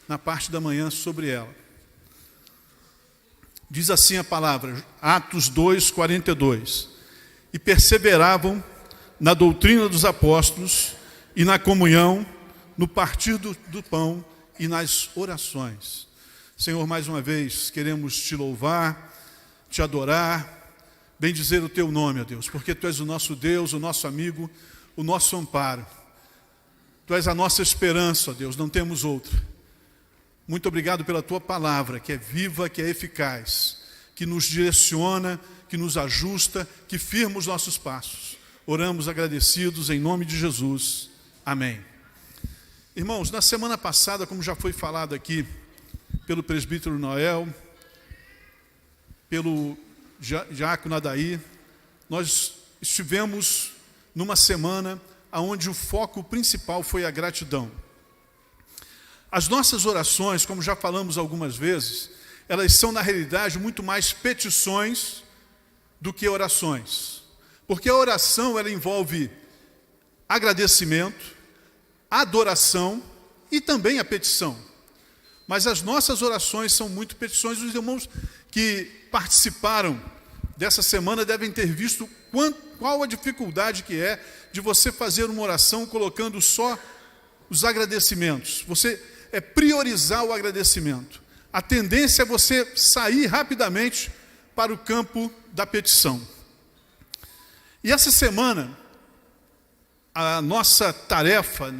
na parte da manhã sobre ela. Diz assim a palavra, Atos 2, 42. E perseveravam na doutrina dos apóstolos e na comunhão, no partir do pão e nas orações. Senhor, mais uma vez, queremos te louvar, te adorar, bendizer o teu nome, ó Deus, porque tu és o nosso Deus, o nosso amigo, o nosso amparo. Tu és a nossa esperança, ó Deus, não temos outra. Muito obrigado pela tua palavra, que é viva, que é eficaz, que nos direciona, que nos ajusta, que firma os nossos passos. Oramos agradecidos em nome de Jesus. Amém. Irmãos, na semana passada, como já foi falado aqui pelo presbítero Noel, pelo diácono Adair, nós estivemos numa semana onde o foco principal foi a gratidão. As nossas orações, como já falamos algumas vezes, elas são na realidade muito mais petições do que orações. Porque a oração ela envolve agradecimento, adoração e também a petição. Mas as nossas orações são muito petições. Os irmãos que participaram dessa semana devem ter visto qual a dificuldade que é de você fazer uma oração colocando só os agradecimentos. Você priorizar o agradecimento. A tendência é você sair rapidamente para o campo da petição. E essa semana, a nossa tarefa,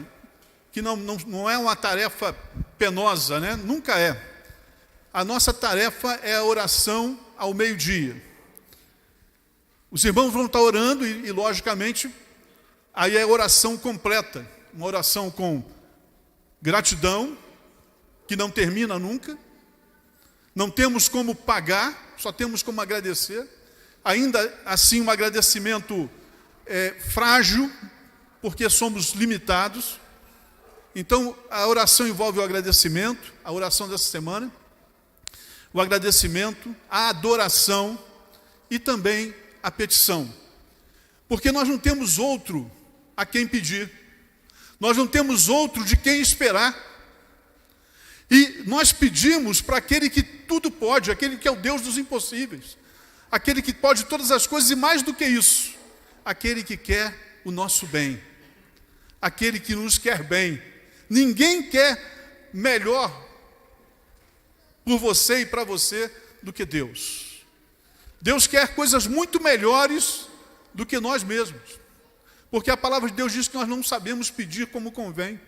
que não é uma tarefa penosa, né? Nunca é. A nossa tarefa é a oração ao meio-dia. Os irmãos vão estar orando e logicamente, aí é a oração completa. Uma oração com gratidão, que não termina nunca. Não temos como pagar, só temos como agradecer. Ainda assim, um agradecimento frágil, porque somos limitados. Então, a oração envolve o agradecimento, a oração dessa semana, o agradecimento, a adoração e também a petição. Porque nós não temos outro a quem pedir. Nós não temos outro de quem esperar. E nós pedimos para aquele que tudo pode, aquele que é o Deus dos impossíveis, aquele que pode todas as coisas e mais do que isso, aquele que quer o nosso bem, aquele que nos quer bem. Ninguém quer melhor por você e para você do que Deus. Deus quer coisas muito melhores do que nós mesmos, porque a palavra de Deus diz que nós não sabemos pedir como convém.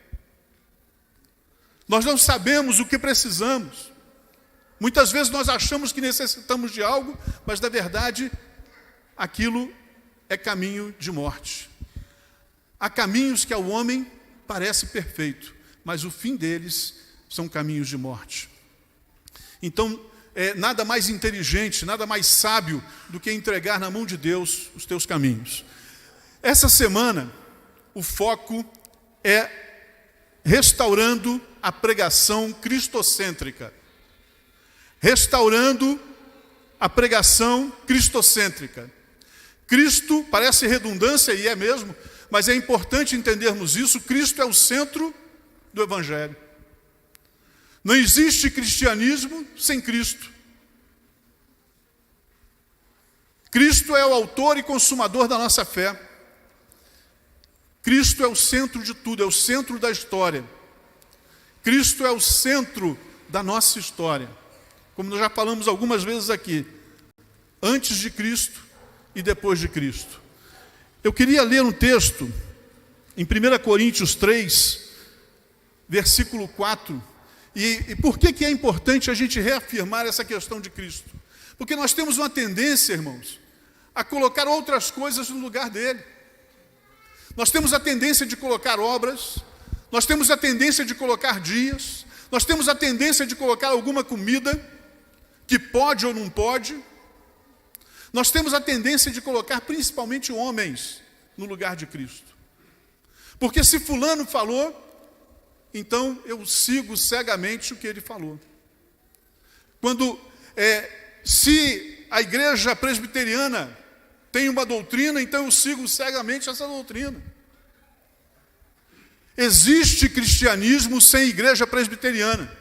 Nós não sabemos o que precisamos. Muitas vezes nós achamos que necessitamos de algo, mas na verdade aquilo é caminho de morte. Há caminhos que ao homem parece perfeito, mas o fim deles são caminhos de morte. Então, nada mais inteligente, nada mais sábio do que entregar na mão de Deus os teus caminhos. Essa semana, o foco é restaurando a pregação cristocêntrica. Restaurando a pregação cristocêntrica. Cristo, parece redundância, e é mesmo, mas é importante entendermos isso. Cristo é o centro do Evangelho. Não existe cristianismo sem Cristo. Cristo é o autor e consumador da nossa fé. Cristo é o centro de tudo, é o centro da história. Cristo é o centro da nossa história. Como nós já falamos algumas vezes aqui, antes de Cristo e depois de Cristo. Eu queria ler um texto em 1 Coríntios 3, versículo 4. E por que é importante a gente reafirmar essa questão de Cristo? Porque nós temos uma tendência, irmãos, a colocar outras coisas no lugar dele. Nós temos a tendência de colocar obras, nós temos a tendência de colocar dias, nós temos a tendência de colocar alguma comida que pode ou não pode. Nós temos a tendência de colocar principalmente homens no lugar de Cristo. Porque se fulano falou, então eu sigo cegamente o que ele falou. Se a igreja presbiteriana tem uma doutrina, então eu sigo cegamente essa doutrina. Existe cristianismo sem igreja presbiteriana.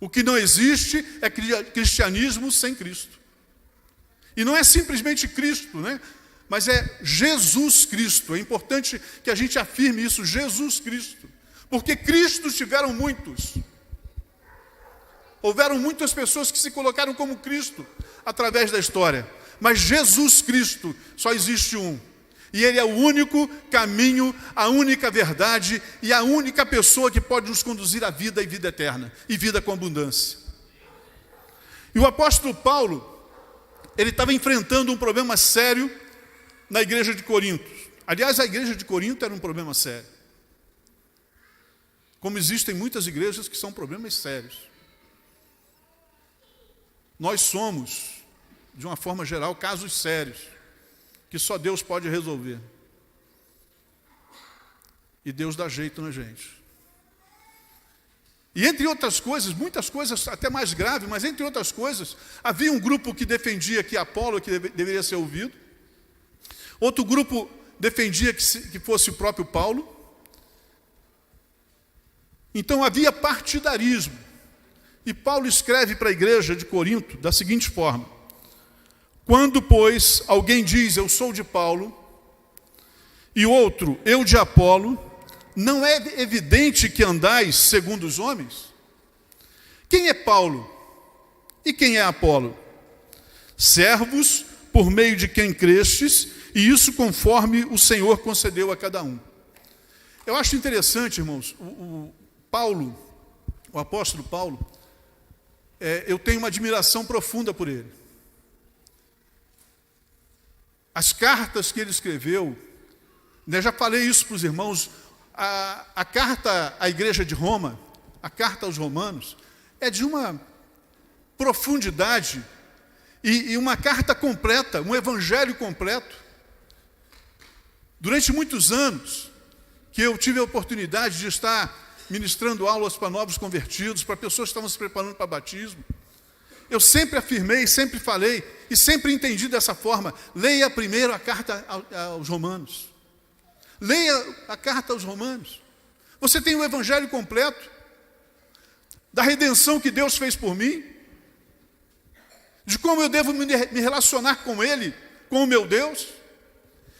O que não existe é cristianismo sem Cristo. E não é simplesmente Cristo, né? Mas é Jesus Cristo. É importante que a gente afirme isso, Jesus Cristo. Porque Cristos tiveram muitos. Houveram muitas pessoas que se colocaram como Cristo através da história. Mas Jesus Cristo só existe um. E Ele é o único caminho, a única verdade e a única pessoa que pode nos conduzir à vida e vida eterna. E vida com abundância. E o apóstolo Paulo, ele estava enfrentando um problema sério na igreja de Corinto. Aliás, a igreja de Corinto era um problema sério. Como existem muitas igrejas que são problemas sérios. Nós somos, de uma forma geral, casos sérios, que só Deus pode resolver. E Deus dá jeito na gente. E entre outras coisas, muitas coisas até mais graves, mas entre outras coisas, havia um grupo que defendia que Apolo que deveria ser ouvido. Outro grupo defendia que fosse o próprio Paulo. Então havia partidarismo. E Paulo escreve para a igreja de Corinto da seguinte forma: quando, pois, alguém diz, eu sou de Paulo, e outro, eu de Apolo, não é evidente que andais segundo os homens? Quem é Paulo? E quem é Apolo? Servos por meio de quem crestes, e isso conforme o Senhor concedeu a cada um. Eu acho interessante, irmãos, o apóstolo Paulo, eu tenho uma admiração profunda por ele. As cartas que ele escreveu, já falei isso para os irmãos, a carta à igreja de Roma, a carta aos romanos, é de uma profundidade e uma carta completa, um evangelho completo. Durante muitos anos que eu tive a oportunidade de estar ministrando aulas para novos convertidos, para pessoas que estavam se preparando para batismo, eu sempre afirmei, sempre falei e sempre entendi dessa forma: leia primeiro a carta aos romanos. Leia a carta aos romanos. Você tem o evangelho completo da redenção que Deus fez por mim, de como eu devo me relacionar com Ele, com o meu Deus,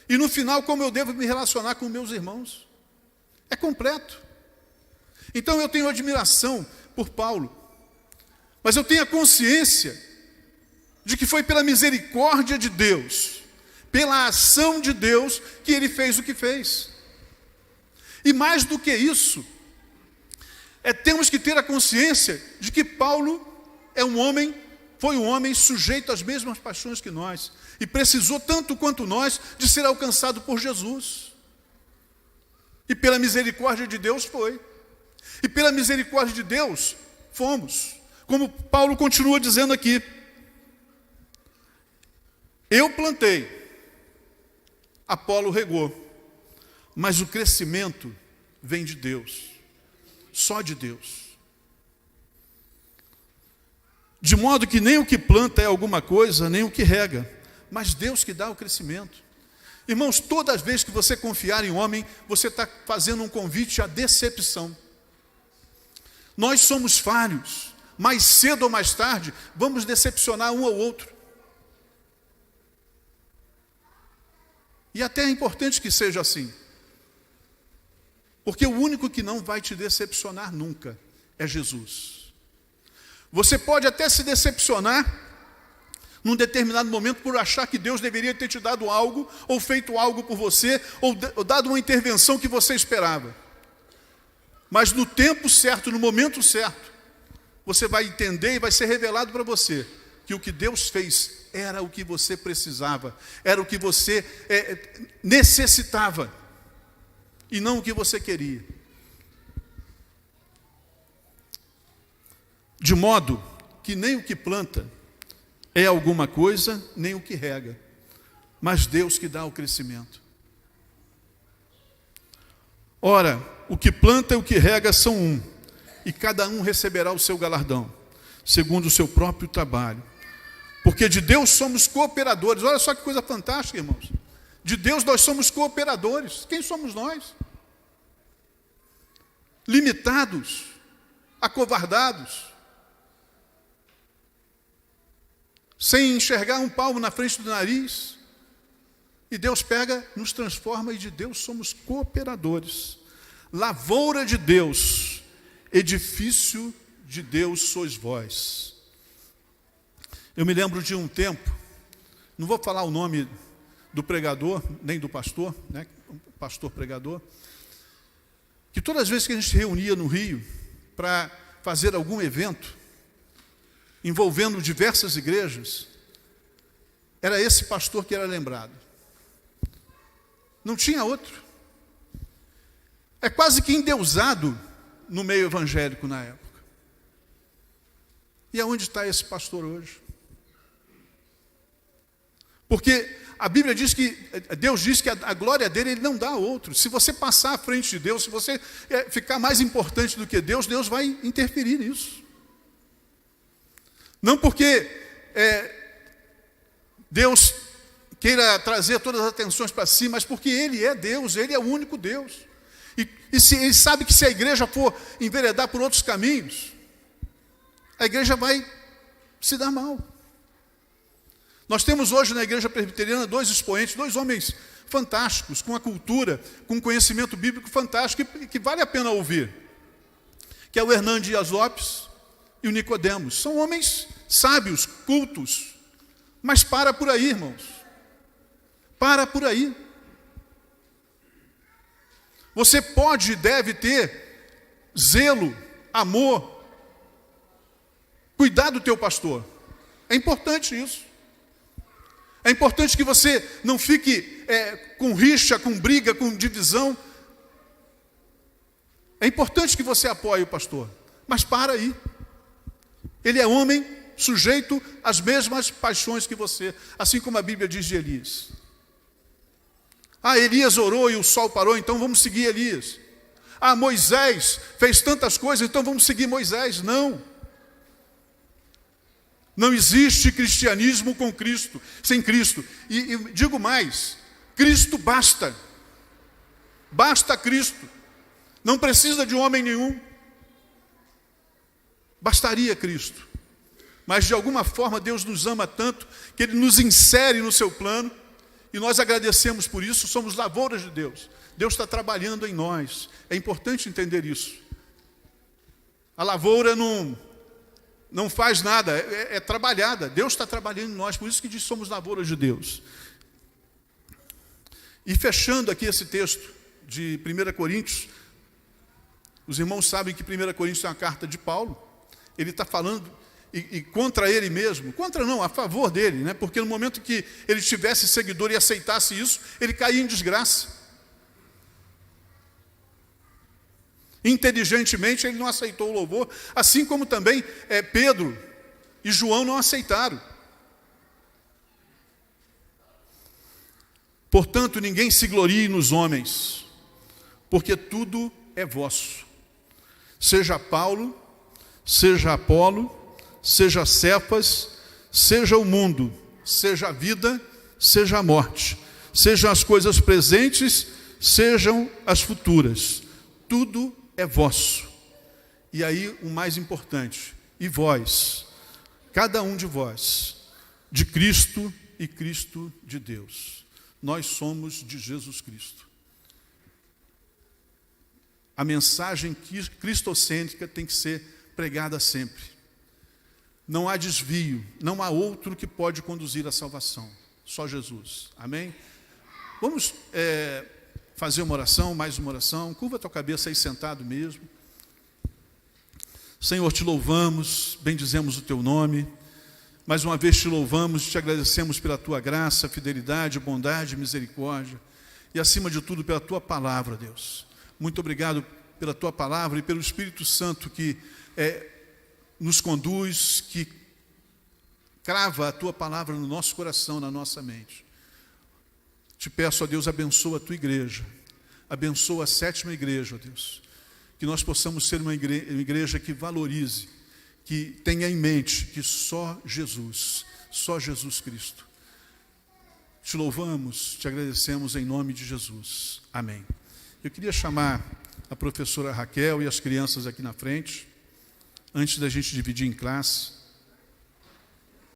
e no final como eu devo me relacionar com meus irmãos. É completo. Então eu tenho admiração por Paulo, mas eu tenho a consciência de que foi pela misericórdia de Deus, pela ação de Deus, que ele fez o que fez. E mais do que isso, temos que ter a consciência de que Paulo foi um homem sujeito às mesmas paixões que nós, e precisou tanto quanto nós de ser alcançado por Jesus. E pela misericórdia de Deus foi. E pela misericórdia de Deus fomos. Como Paulo continua dizendo aqui: eu plantei, Apolo regou, mas o crescimento vem de Deus, só de Deus. De modo que nem o que planta é alguma coisa, nem o que rega, mas Deus que dá o crescimento. Irmãos, toda vez que você confiar em homem, você está fazendo um convite à decepção. Nós somos falhos, mais cedo ou mais tarde, vamos decepcionar um ao outro. E até é importante que seja assim. Porque o único que não vai te decepcionar nunca é Jesus. Você pode até se decepcionar num determinado momento por achar que Deus deveria ter te dado algo, ou feito algo por você, ou dado uma intervenção que você esperava. Mas no tempo certo, no momento certo, você vai entender e vai ser revelado para você que o que Deus fez era o que você precisava, era o que você necessitava, e não o que você queria. De modo que nem o que planta é alguma coisa, nem o que rega, mas Deus que dá o crescimento. Ora, o que planta e o que rega são um, e cada um receberá o seu galardão, segundo o seu próprio trabalho. Porque de Deus somos cooperadores. Olha só que coisa fantástica, irmãos. De Deus nós somos cooperadores. Quem somos nós? Limitados, acovardados, sem enxergar um palmo na frente do nariz. E Deus pega, nos transforma, e de Deus somos cooperadores. Lavoura de Deus, edifício de Deus sois vós. Eu me lembro de um tempo, não vou falar o nome do pregador, nem do pastor, né, pastor pregador, que todas as vezes que a gente se reunia no Rio para fazer algum evento, envolvendo diversas igrejas, era esse pastor que era lembrado. Não tinha outro. É quase que endeusado no meio evangélico na época. E aonde está esse pastor hoje? Porque a Bíblia diz que, Deus diz que a glória dele Ele não dá a outro. Se você passar à frente de Deus, se você ficar mais importante do que Deus, Deus vai interferir nisso. Não porque Deus queira trazer todas as atenções para si, mas porque Ele é Deus, Ele é o único Deus. E se Ele sabe que se a igreja for enveredar por outros caminhos, a igreja vai se dar mal. Nós temos hoje na igreja presbiteriana 2 expoentes, 2 homens fantásticos, com a cultura, com conhecimento bíblico fantástico, que vale a pena ouvir, que é o Hernando Dias Lopes e o Nicodemos. São homens sábios, cultos, mas para por aí, irmãos. Para por aí. Você pode e deve ter zelo, amor, cuidar do teu pastor. É importante isso. É importante que você não fique com rixa, com briga, com divisão. É importante que você apoie o pastor. Mas para aí. Ele é homem sujeito às mesmas paixões que você, assim como a Bíblia diz de Elias. Elias orou e o sol parou, então vamos seguir Elias. Moisés fez tantas coisas, então vamos seguir Moisés. Não. Não existe cristianismo com Cristo, sem Cristo. E digo mais, Cristo basta. Basta Cristo. Não precisa de homem nenhum. Bastaria Cristo. Mas de alguma forma Deus nos ama tanto que Ele nos insere no seu plano. E nós agradecemos por isso, somos lavouras de Deus. Deus está trabalhando em nós. É importante entender isso. A lavoura não faz nada, é trabalhada. Deus está trabalhando em nós, por isso que diz que somos lavouras de Deus. E fechando aqui esse texto de 1 Coríntios, os irmãos sabem que 1 Coríntios é uma carta de Paulo. Ele está falando e contra ele mesmo, contra não, a favor dele, né? Porque no momento que ele tivesse seguidor e aceitasse isso, ele caía em desgraça. Inteligentemente ele não aceitou o louvor, assim como também Pedro e João não aceitaram. Portanto, ninguém se glorie nos homens, porque tudo é vosso. Seja Paulo, seja Apolo, seja Cefas, seja o mundo, seja a vida, seja a morte, sejam as coisas presentes, sejam as futuras. Tudo é vosso. E aí o mais importante, e vós, cada um de vós, de Cristo e Cristo de Deus. Nós somos de Jesus Cristo. A mensagem cristocêntrica tem que ser pregada sempre. Não há desvio, não há outro que pode conduzir à salvação. Só Jesus. Amém? Vamos fazer uma oração, mais uma oração. Curva a tua cabeça aí sentado mesmo. Senhor, te louvamos, bendizemos o teu nome. Mais uma vez te louvamos, te agradecemos pela tua graça, fidelidade, bondade, misericórdia. E acima de tudo pela tua palavra, Deus. Muito obrigado pela tua palavra e pelo Espírito Santo que nos conduz, que crava a tua palavra no nosso coração, na nossa mente. Te peço, ó Deus, abençoa a tua igreja, abençoa a 7ª igreja, ó Deus, que nós possamos ser uma igreja que valorize, que tenha em mente que só Jesus Cristo. Te louvamos, te agradecemos em nome de Jesus. Amém. Eu queria chamar a professora Raquel e as crianças aqui na frente, antes da gente dividir em classe.